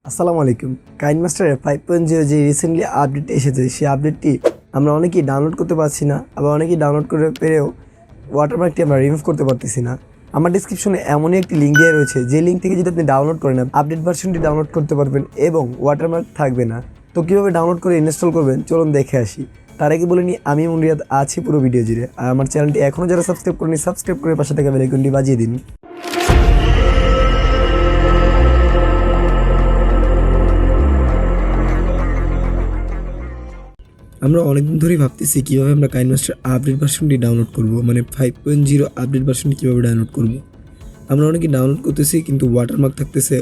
আসসালামু আলাইকুম। কাইনমাস্টার 5.0 যে রিসেন্টলি আপডেট এসেছে, সেই আপডেটটি আমরা অনেকেই ডাউনলোড করতে পারছি না, আবার অনেকেই ডাউনলোড করে পেরেও ওয়াটারমার্কটি আমরা রিমুভ করতে পারতেছি না। আমার ডিসক্রিপশনে এমনই একটি লিঙ্ক দেওয়া রয়েছে, যে লিঙ্ক থেকে যদি আপনি ডাউনলোড করেন আপডেট ভার্সনটি ডাউনলোড করতে পারবেন এবং ওয়াটারমার্ক থাকবে না। তো কীভাবে ডাউনলোড করে ইনস্টল করবেন চলুন দেখে আসি। তার আগে বলে নিই, আমি এমন রিয়াদ আছি পুরো ভিডিও জুড়ে। আর আমার চ্যানেলটি এখনও যারা সাবস্ক্রাইব করেনি, সাবস্ক্রাইব করে পাশে থাকা বেল আইকনটি বাজিয়ে দিন। আমরা অনেকদিন ধরেই ভাবতেছি কীভাবে আমরা কাইনমাস্টার আপডেট ভার্সনটি ডাউনলোড করব, মানে 5.0 আপডেট ভার্সনটি কীভাবে ডাউনলোড করব। আমরা অনেকে ডাউনলোড করতেছি কিন্তু ওয়াটারমার্ক থাকতেছে,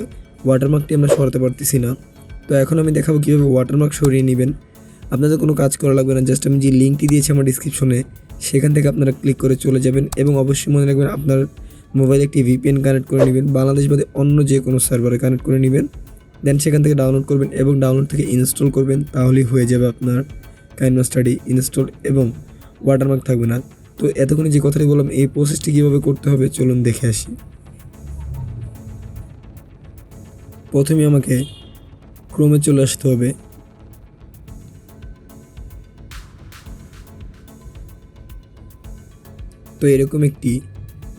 ওয়াটারমার্কটি আমরা সরাতে পারতেছি না। তো এখন আমি দেখাবো কীভাবে ওয়াটারমার্ক সরিয়ে নেবেন। আপনাদের কোনো কাজ করা লাগবে না, জাস্ট আমি যে লিঙ্কটি দিয়েছি আমার ডিসক্রিপশনে, সেখান থেকে আপনারা ক্লিক করে চলে যাবেন এবং অবশ্যই মনে রাখবেন আপনার মোবাইলে একটি ভিপিএন কানেক্ট করে নেবেন, বাংলাদেশ বাদে অন্য যে কোনো সার্ভারে কানেক্ট করে নেবেন। দেন সেখান থেকে ডাউনলোড করবেন এবং ডাউনলোড থেকে ইনস্টল করবেন, তাহলেই হয়ে যাবে আপনার কাইনমাস্টারটি ইনস্টল এবং ওয়াটারমার্ক থাকবে না। তো এতক্ষণে যে কথাটি বললাম, এই প্রসেসটি কীভাবে করতে হবে চলুন দেখে আসি। প্রথমে আমাকে ক্রোমে চলে আসতে হবে। তো এরকম একটি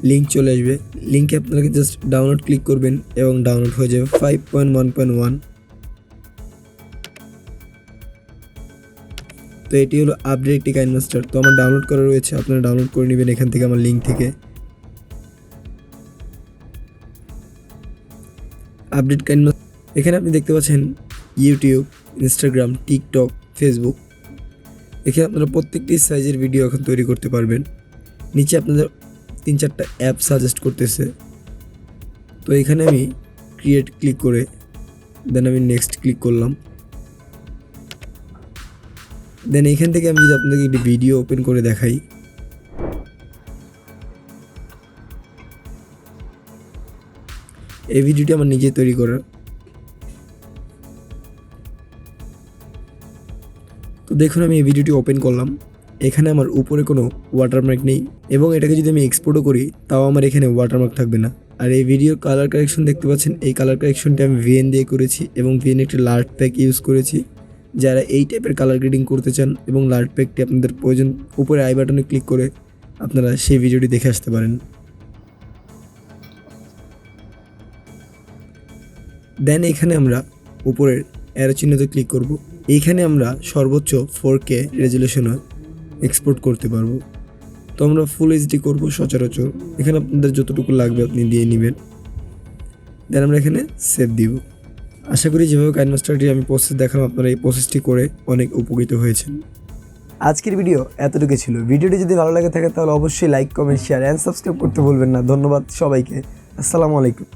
লিঙ্ক চলে আসবে, লিঙ্কে আপনাকে জাস্ট ডাউনলোড ক্লিক করবেন এবং ডাউনলোড হয়ে যাবে 5.1.1। তো এটি হলো আপডেট একটি কাইনমাস্টার। তো আমার ডাউনলোড করা রয়েছে, আপনারা ডাউনলোড করে নেবেন এখান থেকে, আমার লিঙ্ক থেকে। আপডেট কাইনমাস্টার এখানে আপনি দেখতে পাচ্ছেন ইউটিউব, ইনস্টাগ্রাম, টিকটক, ফেসবুক। এখানে আপনারা প্রত্যেকটি সাইজের ভিডিও এখন তৈরি করতে পারবেন। নিচে আপনাদের 3-4টা অ্যাপ সাজেস্ট করতেছে। তো এখানে আমি ক্রিয়েট ক্লিক করে দেন আমি নেক্সট ক্লিক করলাম। দেন এখান থেকে আমি যদি আপনাদেরকে একটি ভিডিও ওপেন করে দেখাই, এই ভিডিওটি আমার নিজে তৈরি করা। তো দেখুন আমি এই ভিডিওটি ওপেন করলাম, এখানে আমার উপরে কোনো ওয়াটারমার্ক নেই এবং এটাকে যদি আমি এক্সপোর্টও করি তাও আমার এখানে ওয়াটারমার্ক থাকবে না। আর এই ভিডিওর কালার কারেকশন দেখতে পাচ্ছেন, এই কালার কারেকশনটি আমি ভিএন দিয়ে করেছি এবং ভিএন একটি লার্ট প্যাক ইউজ করেছি। যারা এই টাইপের কালার গ্রেডিং করতে চান এবং লার্ট প্যাকটি আপনাদের প্রয়োজন, উপরে আই বাটনে ক্লিক করে আপনারা সেই ভিডিওটি দেখে আসতে পারেন। দেন এখানে আমরা উপরের অ্যারো চিহ্নতে ক্লিক করব। এইখানে আমরা সর্বোচ্চ 4K রেজুলেশনে এক্সপোর্ট করতে পারবো। তো আমরা ফুল এইচডি করব সচরাচর, এখানে আপনাদের যতটুকু লাগবে আপনি দিয়ে নেবেন। দেন আমরা এখানে সেভ দিব। আশা করি যেভাবে কাইনমাস্টারটি আমি প্রসেস দেখালাম, আপনারা এই প্রসেসটি করে অনেক উপকৃত হয়েছেন। আজকের ভিডিও এতটুকু ছিল। ভিডিওটি যদি ভালো লাগে থাকে তাহলে অবশ্যই like, comment, share and subscribe করতে ভুলবেন না। ধন্যবাদ সবাইকে। আসসালামু আলাইকুম।